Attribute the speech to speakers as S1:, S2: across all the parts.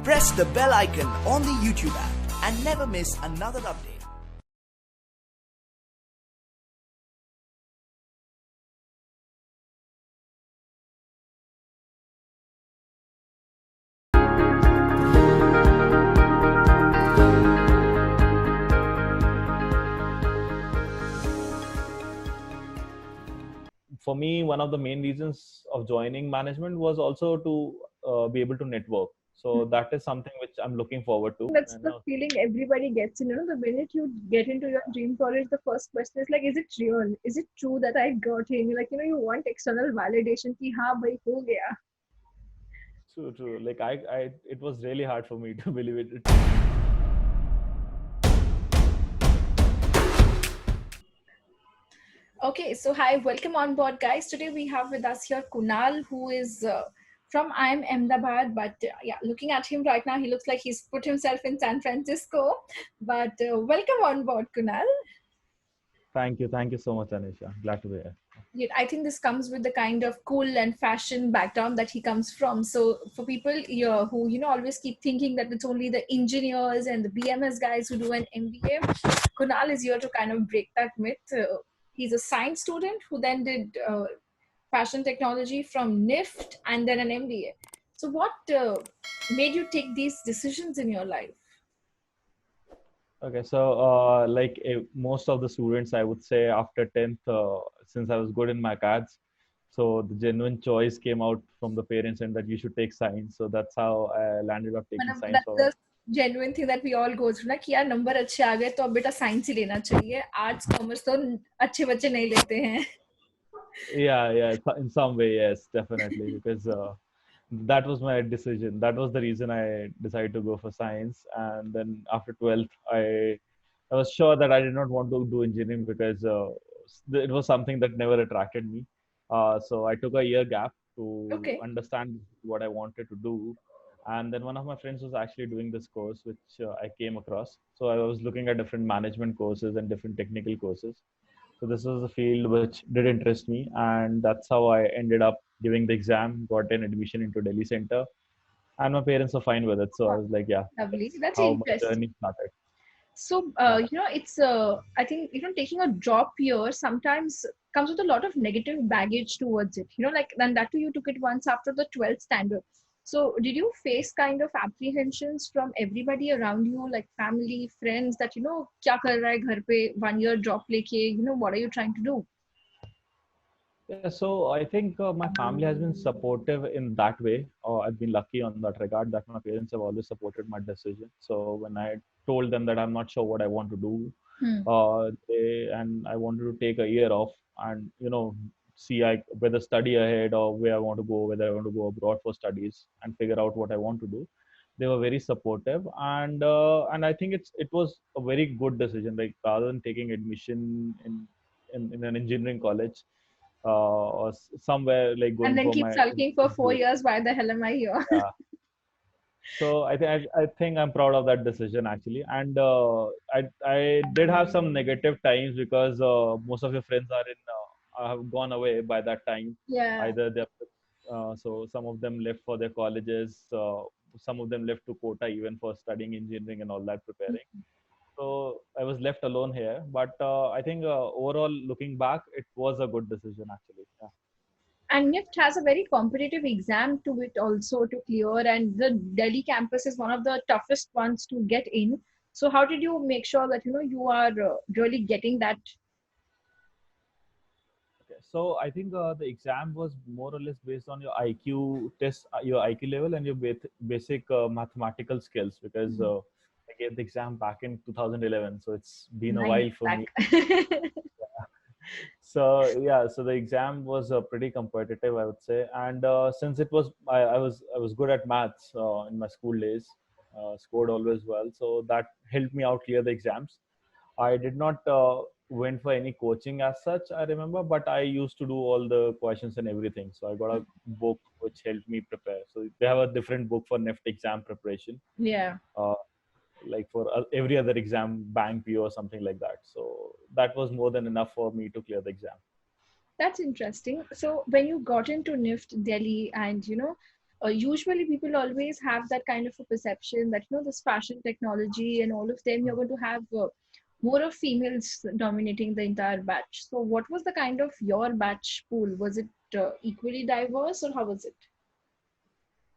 S1: Press the bell icon on the YouTube app and never miss another update.
S2: For me, one of the main reasons of joining management was also to be able to network. So that is something which I'm looking forward to.
S3: That's the feeling everybody gets. The minute you get into your dream college, the first question is like, is it real? Is it true that I got in? You want external validation ki हाँ भाई हो गया.
S2: True. Like it was really hard for me to believe it.
S3: Okay, so hi, welcome on board, guys. Today we have with us here Kunal, who is from IIM Ahmedabad, but looking at him right now, he looks like he's put himself in San Francisco. But welcome on board, Kunal.
S2: Thank you so much, Anisha. Glad to be here.
S3: I think this comes with the kind of cool and fashion background that he comes from. So for people here who always keep thinking that it's only the engineers and the BMS guys who do an MBA, Kunal is here to kind of break that myth. He's a science student who then did fashion technology from NIFT and then an MBA. So what made you take these decisions in your life?
S2: Okay, so most of the students, I would say after 10th, since I was good in my CADs, so the genuine choice came out from the parents and that you should take science. So that's how I landed up taking science.
S3: That's the genuine thing that we all go through. कि यार number अच्छे आ गए तो अब बेटा science ही लेना चाहिए. Arts commerce तो अच्छे बच्चे नहीं लेते हैं.
S2: Yeah, in some way, yes, definitely, because that was my decision. That was the reason I decided to go for science. And then after 12th, I was sure that I did not want to do engineering because it was something that never attracted me. So I took a year gap to understand what I wanted to do. And then one of my friends was actually doing this course, which I came across. So I was looking at different management courses and different technical courses. So this was a field which did interest me, and that's how I ended up giving the exam, got an admission into Delhi Center, and my parents were fine with it. So I was like, yeah,
S3: lovely. That's
S2: how my
S3: interesting.
S2: journey started.
S3: So it's I think taking a drop here sometimes comes with a lot of negative baggage towards it. And that too you took it once after the 12th standard. So did you face kind of apprehensions from everybody around you, like family, friends, that क्या कर रहा है घर पे 1 year drop लेके, what are you trying to do?
S2: Yeah, so I think my family has been supportive in that way. I've been lucky on that regard that my parents have always supported my decision. So when I told them that I'm not sure what I want to do, and I wanted to take a year off and see whether study ahead or where I want to go, whether I want to go abroad for studies and figure out what I want to do. They were very supportive, and I think it was a very good decision. Like rather than taking admission in an engineering college or somewhere like going
S3: and then
S2: for
S3: keep
S2: my
S3: sulking for 4 years. Why the hell am I here?
S2: yeah. So I think I'm proud of that decision actually, and I did have some negative times because most of your friends have gone away by that time.
S3: Yeah.
S2: Either they so some of them left for their colleges, some of them left to Kota even for studying engineering and all that preparing. So I was left alone here, but I think overall looking back, it was a good decision actually. Yeah.
S3: And NIFT has a very competitive exam to it also to clear, and the Delhi campus is one of the toughest ones to get in. So how did you make sure that you are really getting that?
S2: Okay, so I think the exam was more or less based on your IQ test, your IQ level, and your basic mathematical skills. Because I gave the exam back in 2011, so it's been a while for me. So yeah, so the exam was pretty competitive, I would say, and since it was I was good at maths in my school days, scored always well, so that helped me out clear the exams. I did not went for any coaching as such, I remember, but I used to do all the questions and everything. So I got a book which helped me prepare. So they have a different book for NIFT exam preparation.
S3: Yeah.
S2: Like for every other exam, bank PO or something like that. So that was more than enough for me to clear the exam.
S3: That's interesting. So when you got into NIFT Delhi and usually people always have that kind of a perception that, this fashion technology and all of them, you're going to have more of females dominating the entire batch. So what was the kind of your batch pool? Was it equally diverse, or how was it?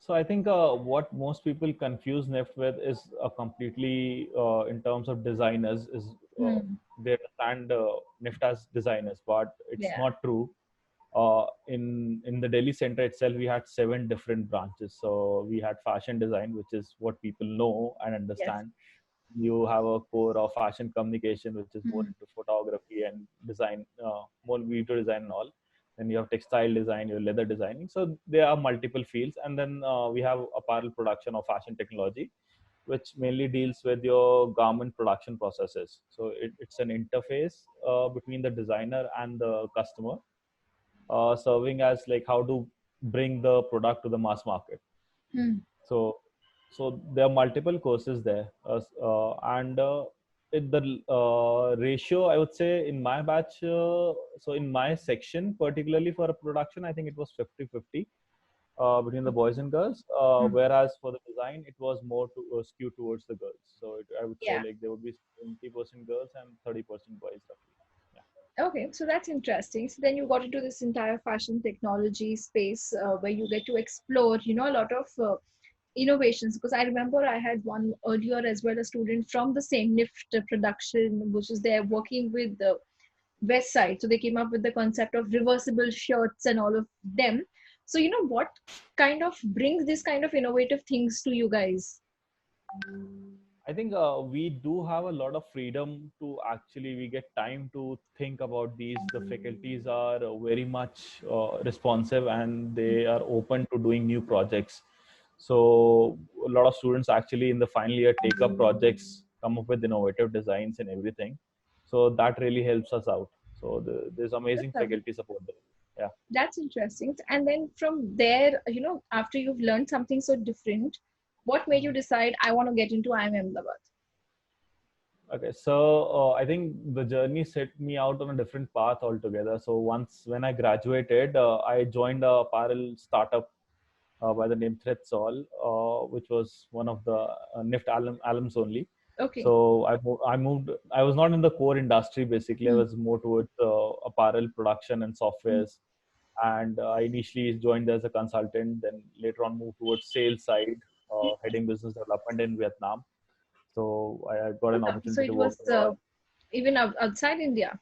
S2: So I think what most people confuse NIFT with is completely in terms of designers is uh,
S3: Hmm.
S2: they understand NIFT as designers, but it's
S3: Yeah.
S2: not true. In the Delhi center itself, we had 7 different branches. So we had fashion design, which is what people know and
S3: Yes.
S2: understand. You have a core of fashion communication, which is more
S3: Hmm.
S2: into photography and design, more video design and all. Then you have textile design, your leather designing. So there are multiple fields, and then we have apparel production or fashion technology, which mainly deals with your garment production processes. So it's an interface between the designer and the customer, serving as like how to bring the product to the mass market.
S3: Hmm.
S2: So so there are multiple courses there, and the ratio, I would say, in my batch, so in my section particularly for a production, I think it was 50-50 between the boys and girls,
S3: Hmm.
S2: whereas for the design it was more skewed towards the girls. So I would say
S3: Yeah.
S2: like there would be 20% girls and 30% boys roughly. Yeah.
S3: Okay, so that's interesting. So then you got into this entire fashion technology space where you get to explore, a lot of innovations. Because I remember I had one earlier as well, a student from the same NIFT production, which is there working with the West Side. So they came up with the concept of reversible shirts and all of them. So, what kind of brings this kind of innovative things to you guys?
S2: I think we do have a lot of freedom to actually, we get time to think about these. The faculties are very much responsive, and they are open to doing new projects. So a lot of students actually in the final year take up projects, come up with innovative designs and everything. So that really helps us out. So there's
S3: That's
S2: amazing
S3: lovely.
S2: faculty support there. Yeah.
S3: That's interesting. And then from there, after you've learned something so different, what made you decide I want to get into IIM Ahmedabad?
S2: Okay, so I think the journey set me out on a different path altogether. So once when I graduated, I joined a apparel startup by the name Threadsol, which was one of the alums only.
S3: Okay.
S2: So I moved. I was not in the core industry. Basically, I
S3: Hmm.
S2: was more towards apparel production and
S3: Hmm.
S2: softwares. And I initially joined as a consultant. Then later on moved towards sales side, heading business development in Vietnam. So I got
S3: Oh,
S2: an
S3: lovely. So
S2: opportunity to
S3: it
S2: work.
S3: was even outside India.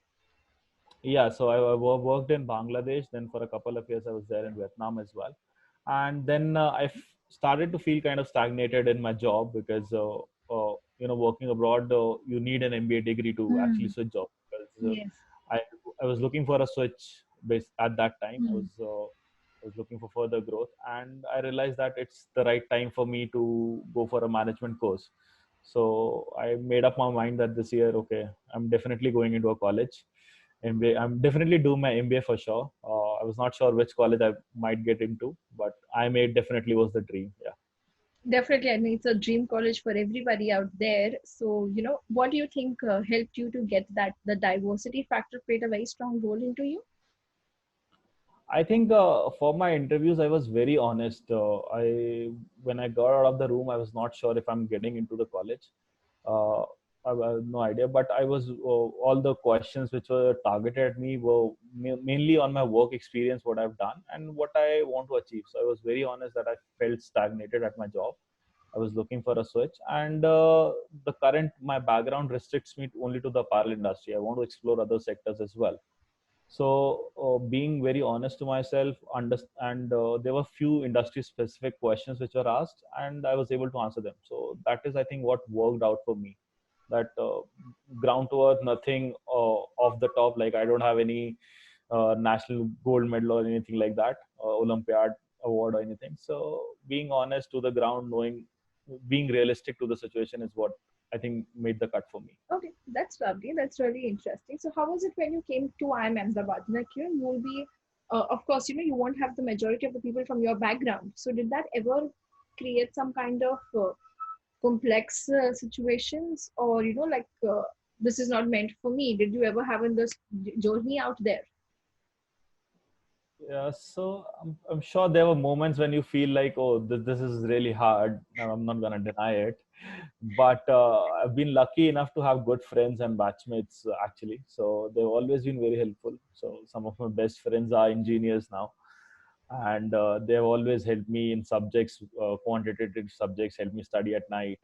S2: Yeah, so I worked in Bangladesh. Then for a couple of years, I was there in Vietnam as well. And then started to feel kind of stagnated in my job because, working abroad, you need an MBA degree to actually
S3: Hmm.
S2: switch job. Because
S3: Yes.
S2: I, I was looking for a switch at that time.
S3: Hmm.
S2: I was looking for further growth, and I realized that it's the right time for me to go for a management course. So I made up my mind that this year, okay, I'm definitely going into a college MBA. I'm definitely do my MBA for sure. I was not sure which college I might get into, but I made definitely was the dream. Yeah.
S3: Definitely, I mean, it's a dream college for everybody out there. So, what do you think helped you to get that? The diversity factor played a very strong role into you?
S2: I think for my interviews, I was very honest. I When I got out of the room, I was not sure if I'm getting into the college. Uh, I had no idea, but I was all the questions which were targeted at me were mainly on my work experience, what I've done, and what I want to achieve. So I was very honest that I felt stagnated at my job. I was looking for a switch, and the current my background restricts me only to the apparel industry. I want to explore other sectors as well. So being very honest to myself, and there were few industry specific questions which were asked, and I was able to answer them. So that is, I think, what worked out for me. That ground to earth, nothing off the top. Like I don't have any national gold medal or anything like that, Olympiad award or anything. So being honest to the ground, knowing, being realistic to the situation is what I think made the cut for me.
S3: Okay, that's lovely. That's really interesting. So, how was it when you came to IIM Ahmedabad? Like, you will be, of course, you won't have the majority of the people from your background. So, did that ever create some kind of complex situations, or like this is not meant for me? Did you ever have in this journey out there?
S2: Yeah, so I'm sure there were moments when you feel like, oh, this is really hard. Now, I'm not gonna deny it, but I've been lucky enough to have good friends and batchmates actually. So they've always been very helpful. So some of my best friends are engineers now, and they've always helped me in subjects, quantitative subjects, help me study at night.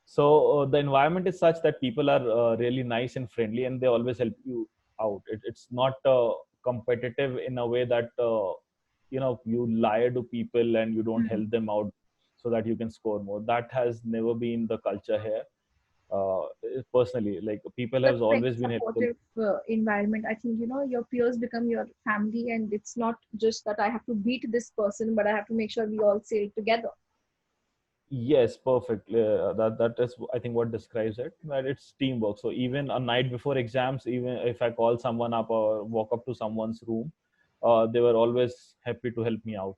S2: So the environment is such that people are really nice and friendly, and they always help you out. It's not competitive in a way that you lie to people and you don't
S3: Hmm.
S2: help them out so that you can score more. That has never been the culture here. Uh, Personally, like people
S3: That's
S2: have
S3: like
S2: always been helpful.
S3: supportive environment. I think, your peers become your family, and it's not just that I have to beat this person, but I have to make sure we all sail together.
S2: Yes, perfect. That is, I think, what describes it. That it's teamwork. So even a night before exams, even if I call someone up or walk up to someone's room, they were always happy to help me out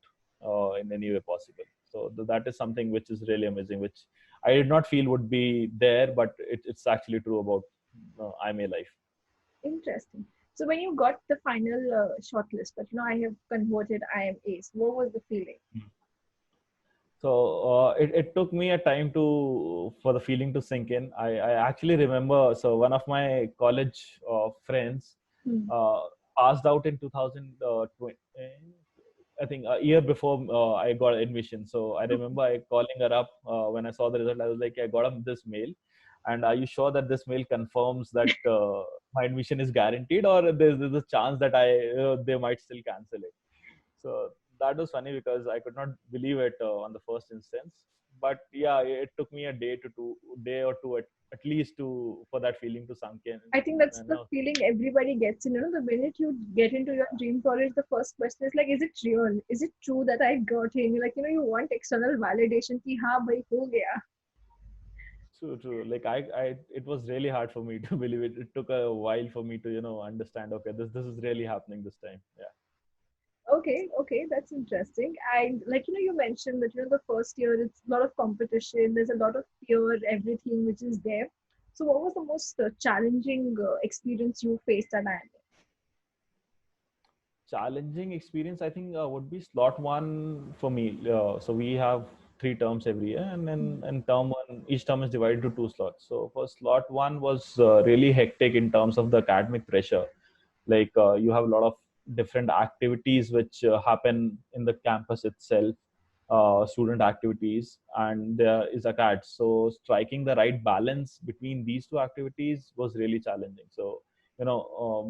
S2: in any way possible. So that is something which is really amazing, which I did not feel would be there, but it's actually true about IMA life.
S3: Interesting. So when you got the final shortlist, that I have converted, I am ace. What was the feeling?
S2: So it took me a time to for the feeling to sink in. I actually remember. So one of my college friends
S3: Hmm.
S2: uh, passed out in 2020. I think a year before I got admission. So I remember I calling her up when I saw the result. I was like, I got up this mail, and are you sure that this mail confirms that my admission is guaranteed, or there's a chance that they might still cancel it? So that was funny because I could not believe it on the first instance. But yeah, it took me a day or two at least to for that feeling to sunk in.
S3: I think that's
S2: You
S3: the
S2: know,
S3: feeling everybody gets in. The minute you get into your dream college, the first question is like, is it real? Is it true that I got in? Like, you want external validation ki हाँ भाई हो गया.
S2: true. Like it was really hard for me to believe it. It took a while for me to understand. Okay, this is really happening this time. Yeah.
S3: Okay, that's interesting. And like, you mentioned that, the first year, it's a lot of competition, there's a lot of fear, everything which is there. So what was the most challenging experience you faced at IIM?
S2: Challenging experience, I think, would be slot one for me. So we have three terms every year, and then in term one, each term is divided to two slots. So for slot one was really hectic in terms of the academic pressure. Like you have a lot of different activities which happen in the campus itself, student activities, and there is a CAT. So striking the right balance between these two activities was really challenging. So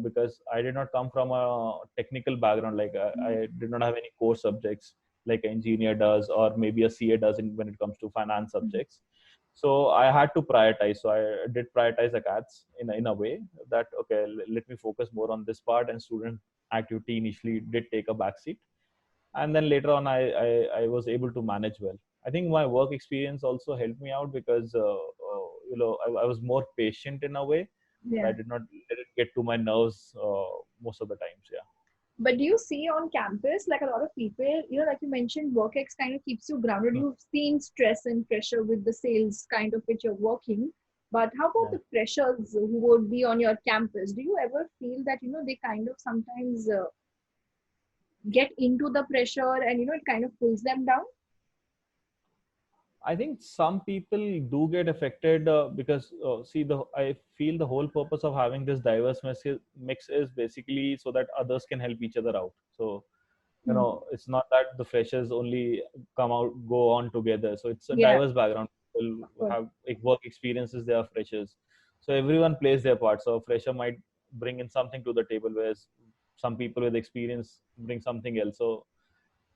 S2: because I did not come from a technical background, like I did not have any core subjects like an engineer does, or maybe a CA does when it comes to finance subjects. So I had to prioritize. So I did prioritize the CATs in a way that, okay, let me focus more on this part, and student activity initially did take a backseat, and then later on I was able to manage well. I think my work experience also helped me out because I was more patient in a way, and I
S3: Yeah.
S2: did not let it get to my nerves most of the times. Yeah.
S3: But do you see on campus, like a lot of people, like you mentioned, WorkX kind of keeps you grounded.
S2: Hmm.
S3: You've seen stress and pressure with the sales kind of which you're working. But how about
S2: Yeah.
S3: the pressures who would be on your campus? Do you ever feel that, they kind of sometimes get into the pressure and, it kind of pulls them down?
S2: I think some people do get affected because see, the I feel the whole purpose of having this diverse mix is basically so that others can help each other out. So
S3: Hmm.
S2: it's not that the freshers only go on together. So it's a
S3: Yeah,
S2: diverse background. People
S3: of course.
S2: have like work experiences. They are freshers, so everyone plays their part. So a fresher might bring in something to the table, whereas some people with experience bring something else. So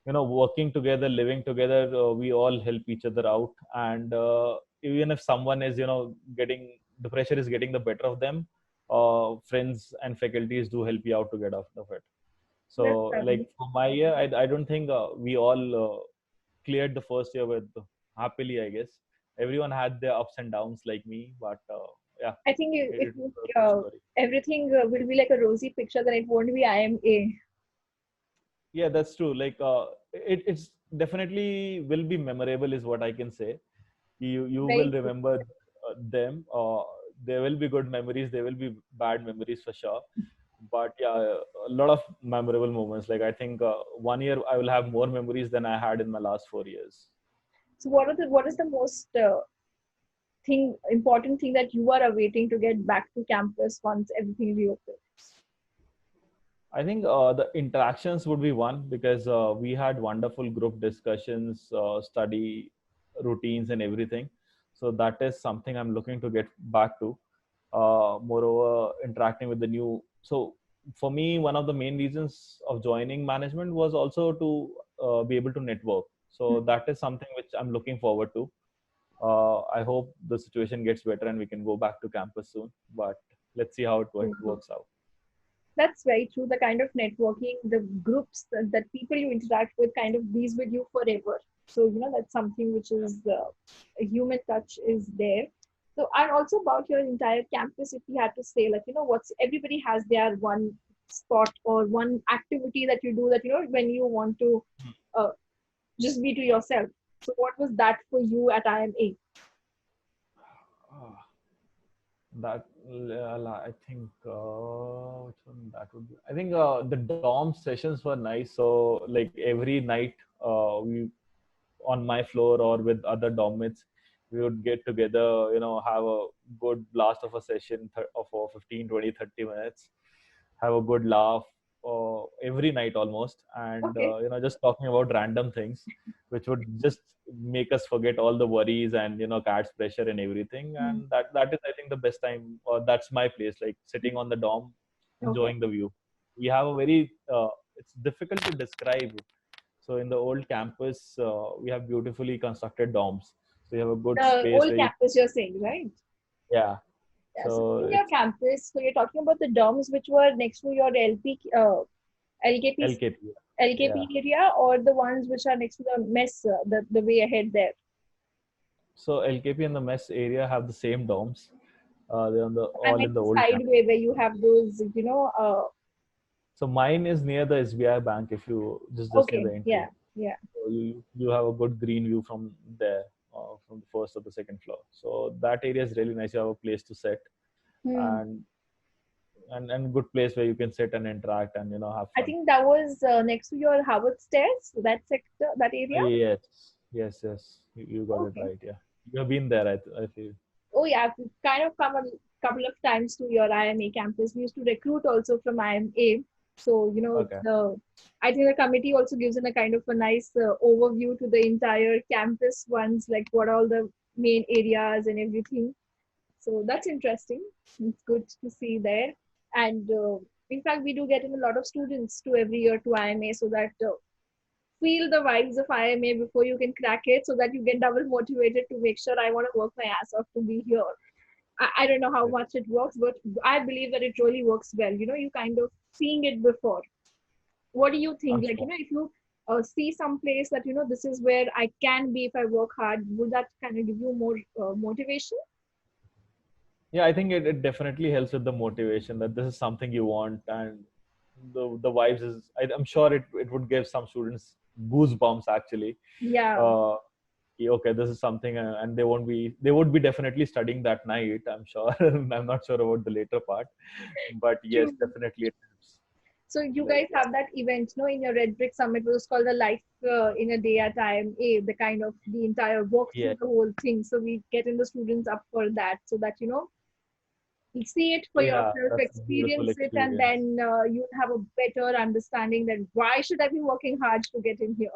S2: working together, living together, we all help each other out. And even if someone is getting the pressure is getting the better of them, friends and faculties do help you out to get out of it. So
S3: That's lovely.
S2: like for my year, I don't think we all cleared the first year with happily, I guess. Everyone had their ups and downs like me, but yeah,
S3: I think
S2: it
S3: if
S2: was a good story.
S3: everything will be like a rosy picture, then it won't be IMA.
S2: Yeah, that's true. Like it's definitely will be memorable is what I can say. You will
S3: Very true.
S2: remember them. There will be good memories, there will be bad memories for sure, But yeah, a lot of memorable moments. Like I think 1 year I will have more memories than I had in my last 4 years.
S3: So what is the most important thing that you are awaiting to get back to campus once everything reopens?
S2: I think the interactions would be one, because we had wonderful group discussions, study routines, and everything. So that is something I'm looking to get back to. Moreover, interacting with the new. So for me, one of the main reasons of joining management was also to be able to network. So that is something which I'm looking forward to. I hope the situation gets better and we can go back to campus soon. But let's see how it
S3: Mhm.
S2: works out.
S3: That's very true. The kind of networking, the groups that people you interact with kind of bees with you forever. So, that's something which is a human touch is there. So, and also about your entire campus, if you had to say, like, what's everybody has their one spot or one activity that you do that, when you want to uh, just be to yourself. So, what was that for you at IMA?
S2: Ah, That I think which one that would be. I think the dorm sessions were nice. So like every night, we on my floor or with other dorm mates, we would get together. Have a good blast of a session of 15, 20, 30 minutes. Have a good laugh every night almost, and
S3: Okay.
S2: just talking about random things, which would just make us forget all the worries and cat's pressure and everything.
S3: Hmm.
S2: And that is, I think, the best time, or that's my place, like sitting on the dorm,
S3: Okay.
S2: enjoying the view. We have a very it's difficult to describe. So in the old campus, we have beautifully constructed dorms. So you have a good
S3: The
S2: space
S3: old
S2: where you,
S3: campus, you're saying, right?
S2: yeah.
S3: Yeah, so
S2: So
S3: in your
S2: it's
S3: campus, so you're talking about the dorms which were next to your LKP,
S2: LKP. Yeah.
S3: LKP area, or the ones which are next to the mess, the way ahead there.
S2: So LKP and the mess area have the same dorms. They're
S3: I
S2: all in
S3: meant
S2: the
S3: the
S2: old
S3: side
S2: campus.
S3: way where you have those,
S2: So mine is near the SBI Bank. If you just near
S3: okay,
S2: the entry,
S3: yeah, yeah.
S2: so you have a good green view from there, from the first or the second floor. So that area is really nice. You have a place to sit,
S3: Hmm.
S2: and and good place where you can sit and interact and have
S3: I
S2: fun.
S3: think that was next to your Harvard stairs, that sector, that area.
S2: Yes, yes, yes. You got it
S3: Okay.
S2: right. Yeah, you have been there. I feel.
S3: Oh yeah, I've kind of come a couple of times to your IMA campus. We used to recruit also from IMA. So,
S2: Okay.
S3: I think the committee also gives in a kind of a nice overview to the entire campus ones, like what are all the main areas and everything. So that's interesting. It's good to see there. And in fact, we do get in a lot of students to every year to IMA so that feel the vibes of IMA before you can crack it so that you get double motivated to make sure I want to work my ass off to be here. I don't know how much it works, but I believe that it really works well. You kind of seeing it before. What do you
S2: I'm
S3: think? Like,
S2: sure.
S3: if you see some place that, this is where I can be if I work hard, would that kind of give you more motivation?
S2: Yeah, I think it definitely helps with the motivation that this is something you want, and the vibes is. I'm sure it would give some students goosebumps actually.
S3: Yeah.
S2: Uh, yeah, okay, this is something, and they would be definitely studying that night. I'm sure. I'm not sure about the later part, but yes,
S3: True.
S2: definitely it helps.
S3: So you
S2: Like
S3: guys have that event, no, in your Red Brick Summit, it was called the Life in a Day at IMA, the kind of the entire walk
S2: yeah,
S3: through the whole thing. So we getting the students up for that, so that you see it for
S2: yeah,
S3: yourself,
S2: that's a beautiful
S3: experience it, and
S2: experience.
S3: then you have a better understanding that why should I be working hard to get in here.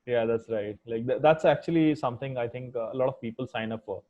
S2: Yeah, that's right. Like that's actually something I think a lot of people sign up for.